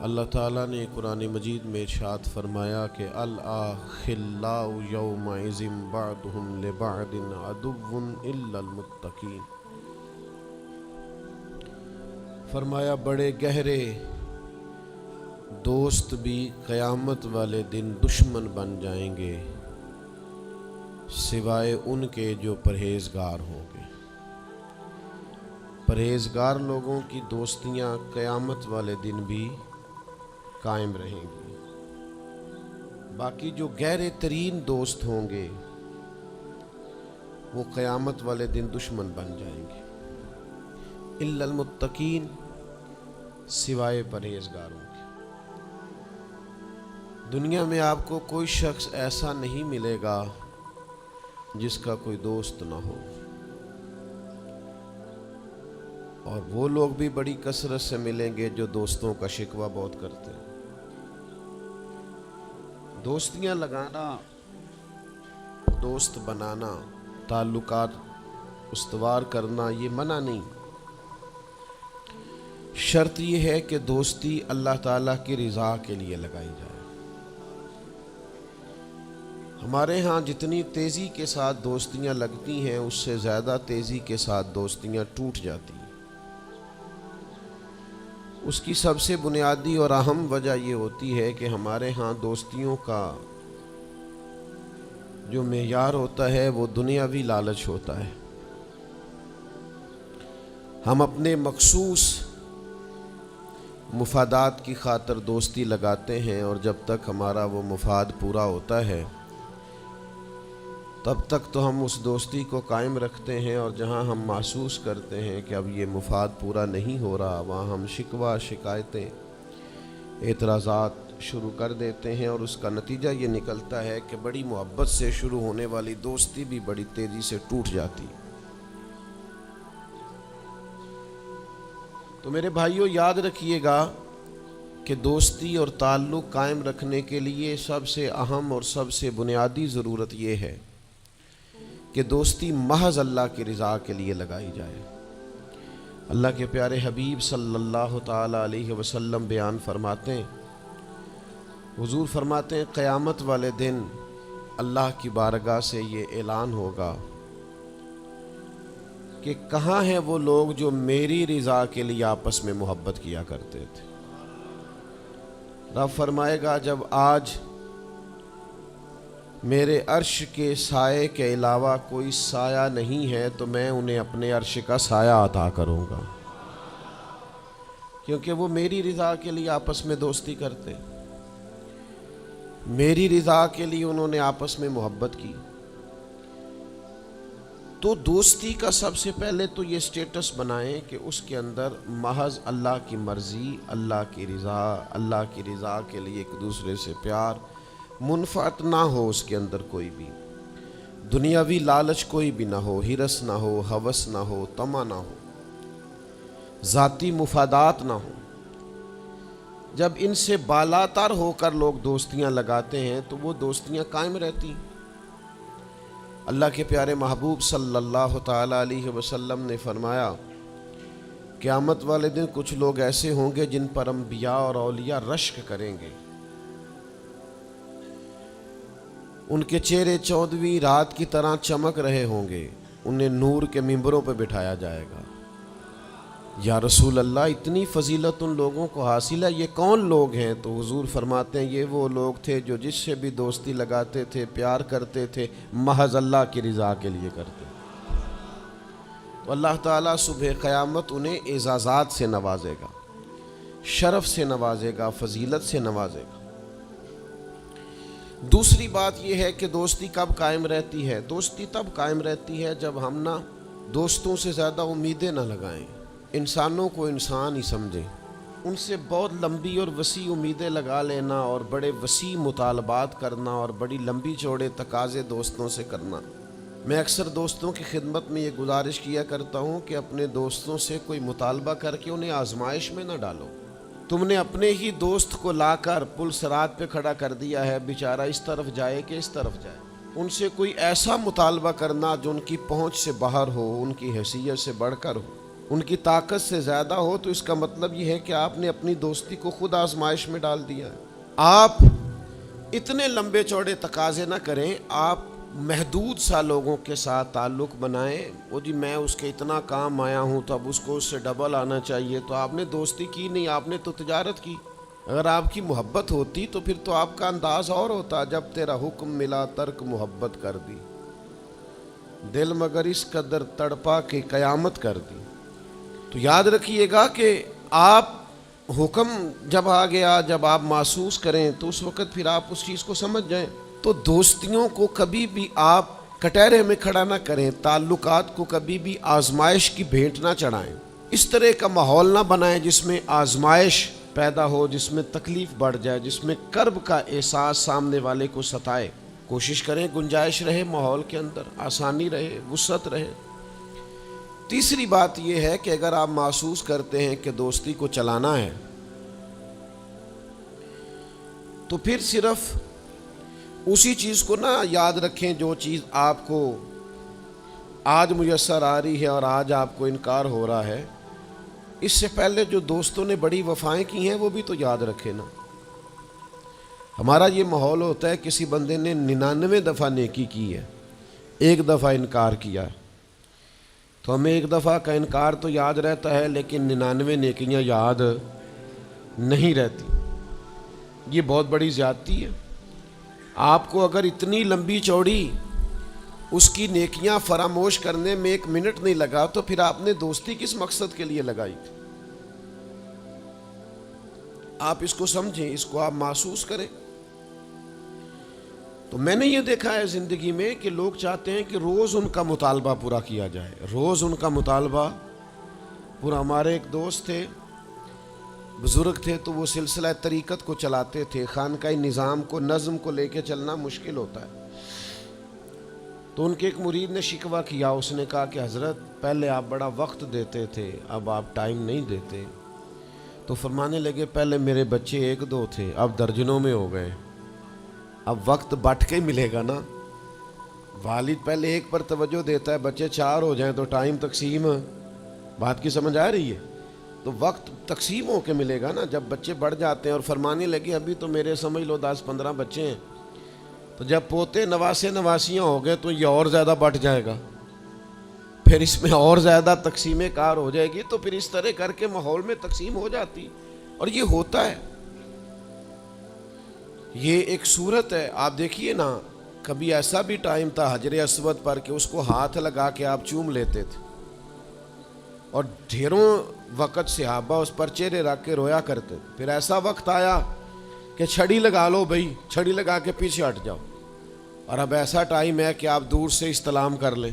اللہ تعالیٰ نے قرآن مجید میں ارشاد فرمایا کہ الأخلاء یومئذ بعضهم لبعض عدو إلا المتقین۔ فرمایا بڑے گہرے دوست بھی قیامت والے دن دشمن بن جائیں گے سوائے ان کے جو پرہیزگار ہوں گے۔ پرہیزگار لوگوں کی دوستیاں قیامت والے دن بھی قائم رہیں گی، باقی جو گہرے ترین دوست ہوں گے وہ قیامت والے دن دشمن بن جائیں گے۔ الا المتقین، سوائے پرہیزگاروں کے۔ دنیا میں آپ کو کوئی شخص ایسا نہیں ملے گا جس کا کوئی دوست نہ ہو، اور وہ لوگ بھی بڑی کثرت سے ملیں گے جو دوستوں کا شکوہ بہت کرتے ہیں۔ دوستیاں لگانا، دوست بنانا، تعلقات استوار کرنا یہ منع نہیں، شرط یہ ہے کہ دوستی اللہ تعالیٰ کی رضا کے لیے لگائی جائے۔ ہمارے ہاں جتنی تیزی کے ساتھ دوستیاں لگتی ہیں اس سے زیادہ تیزی کے ساتھ دوستیاں ٹوٹ جاتی ہیں۔ اس کی سب سے بنیادی اور اہم وجہ یہ ہوتی ہے کہ ہمارے ہاں دوستیوں کا جو معیار ہوتا ہے وہ دنیاوی لالچ ہوتا ہے۔ ہم اپنے مخصوص مفادات کی خاطر دوستی لگاتے ہیں، اور جب تک ہمارا وہ مفاد پورا ہوتا ہے تب تک تو ہم اس دوستی کو قائم رکھتے ہیں، اور جہاں ہم محسوس کرتے ہیں کہ اب یہ مفاد پورا نہیں ہو رہا وہاں ہم شکوہ، شکایتیں، اعتراضات شروع کر دیتے ہیں، اور اس کا نتیجہ یہ نکلتا ہے کہ بڑی محبت سے شروع ہونے والی دوستی بھی بڑی تیزی سے ٹوٹ جاتی۔ تو میرے بھائیوں یاد رکھیے گا کہ دوستی اور تعلق قائم رکھنے کے لیے سب سے اہم اور سب سے بنیادی ضرورت یہ ہے کہ دوستی محض اللہ کی رضا کے لیے لگائی جائے۔ اللہ کے پیارے حبیب صلی اللہ تعالی علیہ وسلم بیان فرماتے ہیں، حضور فرماتے ہیں قیامت والے دن اللہ کی بارگاہ سے یہ اعلان ہوگا کہ کہاں ہیں وہ لوگ جو میری رضا کے لیے آپس میں محبت کیا کرتے تھے۔ رب فرمائے گا جب آج میرے عرش کے سائے کے علاوہ کوئی سایہ نہیں ہے تو میں انہیں اپنے عرش کا سایہ عطا کروں گا، کیونکہ وہ میری رضا کے لیے آپس میں دوستی کرتے، میری رضا کے لیے انہوں نے آپس میں محبت کی۔ تو دوستی کا سب سے پہلے تو یہ سٹیٹس بنائیں کہ اس کے اندر محض اللہ کی مرضی، اللہ کی رضا کے لیے ایک دوسرے سے پیار، منفعت نہ ہو اس کے اندر کوئی بھی، دنیاوی لالچ کوئی بھی نہ ہو، ہرس نہ ہو، ہوس نہ ہو، طمع نہ ہو، ذاتی مفادات نہ ہو۔ جب ان سے بالاتر ہو کر لوگ دوستیاں لگاتے ہیں تو وہ دوستیاں قائم رہتی ہیں۔ اللہ کے پیارے محبوب صلی اللہ تعالی علیہ وسلم نے فرمایا قیامت والے دن کچھ لوگ ایسے ہوں گے جن پر انبیاء اور اولیاء رشک کریں گے، ان کے چہرے 14ویں رات کی طرح چمک رہے ہوں گے، انہیں نور کے ممبروں پہ بٹھایا جائے گا۔ یا رسول اللہ اتنی فضیلت ان لوگوں کو حاصل ہے، یہ کون لوگ ہیں؟ تو حضور فرماتے ہیں یہ وہ لوگ تھے جو جس سے بھی دوستی لگاتے تھے، پیار کرتے تھے، محض اللہ کی رضا کے لیے کرتے۔ تو اللہ تعالیٰ صبح قیامت انہیں اعزازات سے نوازے گا، شرف سے نوازے گا، فضیلت سے نوازے گا۔ دوسری بات یہ ہے کہ دوستی کب قائم رہتی ہے؟ دوستی تب قائم رہتی ہے جب ہم دوستوں سے زیادہ امیدیں نہ لگائیں، انسانوں کو انسان ہی سمجھیں، ان سے بہت لمبی اور وسیع امیدیں لگا لینا اور بڑے وسیع مطالبات کرنا اور بڑی لمبی چوڑے تقاضے دوستوں سے کرنا۔ میں اکثر دوستوں کی خدمت میں یہ گزارش کیا کرتا ہوں کہ اپنے دوستوں سے کوئی مطالبہ کر کے انہیں آزمائش میں نہ ڈالو۔ تم نے اپنے ہی دوست کو لا کر پل صراط پہ کھڑا کر دیا ہے، بیچارہ اس طرف جائے کہ اس طرف جائے۔ ان سے کوئی ایسا مطالبہ کرنا جو ان کی پہنچ سے باہر ہو، ان کی حیثیت سے بڑھ کر ہو، ان کی طاقت سے زیادہ ہو تو اس کا مطلب یہ ہے کہ آپ نے اپنی دوستی کو خود آزمائش میں ڈال دیا ہے۔ آپ اتنے لمبے چوڑے تقاضے نہ کریں، آپ محدود سا لوگوں کے ساتھ تعلق بنائیں۔ وہ جی میں اس کے اتنا کام آیا ہوں تو اب اس کو اس سے ڈبل آنا چاہیے، تو آپ نے دوستی کی نہیں، آپ نے تو تجارت کی۔ اگر آپ کی محبت ہوتی تو پھر تو آپ کا انداز اور ہوتا، جب تیرا حکم ملا ترک محبت کر دی، دل مگر اس قدر تڑپا کہ قیامت کر دی۔ تو یاد رکھیے گا کہ آپ حکم جب آ گیا، جب آپ محسوس کریں تو اس وقت پھر آپ اس چیز کو سمجھ جائیں۔ تو دوستیوں کو کبھی بھی آپ کٹہرے میں کھڑا نہ کریں، تعلقات کو کبھی بھی آزمائش کی بھیٹ نہ چڑھائیں، اس طرح کا ماحول نہ بنائیں جس میں آزمائش پیدا ہو، جس میں تکلیف بڑھ جائے، جس میں کرب کا احساس سامنے والے کو ستائے۔ کوشش کریں گنجائش رہے ماحول کے اندر، آسانی رہے، وسعت رہے۔ تیسری بات یہ ہے کہ اگر آپ محسوس کرتے ہیں کہ دوستی کو چلانا ہے تو پھر صرف اسی چیز کو نہ یاد رکھیں جو چیز آپ کو آج میسر آ رہی ہے اور آج آپ کو انکار ہو رہا ہے۔ اس سے پہلے جو دوستوں نے بڑی وفائیں کی ہیں وہ بھی تو یاد رکھے نا۔ ہمارا یہ ماحول ہوتا ہے کسی بندے نے 99 دفعہ نیکی کی ہے، ایک دفعہ انکار کیا ہے، تو ہمیں ایک دفعہ کا انکار تو یاد رہتا ہے لیکن 99 نیکیاں یاد نہیں رہتی۔ یہ بہت بڑی زیادتی ہے۔ آپ کو اگر اتنی لمبی چوڑی اس کی نیکیاں فراموش کرنے میں 1 منٹ نہیں لگا تو پھر آپ نے دوستی کس مقصد کے لیے لگائی تھی؟ آپ اس کو سمجھیں، اس کو آپ محسوس کریں۔ تو میں نے یہ دیکھا ہے زندگی میں کہ لوگ چاہتے ہیں کہ روز ان کا مطالبہ پورا کیا جائے، روز ان کا مطالبہ پورا۔ ہمارے ایک دوست تھے، بزرگ تھے، تو وہ سلسلہ طریقت کو چلاتے تھے، خانقاہ نظام کو، نظم کو لے کے چلنا مشکل ہوتا ہے۔ تو ان کے ایک مرید نے شکوہ کیا، اس نے کہا کہ حضرت پہلے آپ بڑا وقت دیتے تھے، اب آپ ٹائم نہیں دیتے۔ تو فرمانے لگے پہلے میرے بچے 1-2 تھے، اب درجنوں میں ہو گئے، اب وقت بٹ کے ملے گا نا۔ والد پہلے ایک پر توجہ دیتا ہے، بچے 4 ہو جائیں تو ٹائم تقسیم، بات کی سمجھ آ رہی ہے؟ تو وقت تقسیم ہو کے ملے گا نا جب بچے بڑھ جاتے ہیں۔ اور فرمانے لگے ابھی تو میرے سمجھ لو 10-15 بچے ہیں، تو جب پوتے نواسے نواسیاں ہو گئے تو یہ اور زیادہ بٹ جائے گا، پھر اس میں اور زیادہ تقسیم کار ہو جائے گی۔ تو پھر اس طرح کر کے ماحول میں تقسیم ہو جاتی، اور یہ ہوتا ہے، یہ ایک صورت ہے۔ آپ دیکھیے نا، کبھی ایسا بھی ٹائم تھا حجر اسود پر کہ اس کو ہاتھ لگا کے آپ چوم لیتے تھے، اور ڈھیروں وقت صحابہ اس پر چہرے رکھ کے رویا کرتے تھے۔ پھر ایسا وقت آیا کہ چھڑی لگا لو بھائی، چھڑی لگا کے پیچھے ہٹ جاؤ، اور اب ایسا ٹائم ہے کہ آپ دور سے استلام کر لیں۔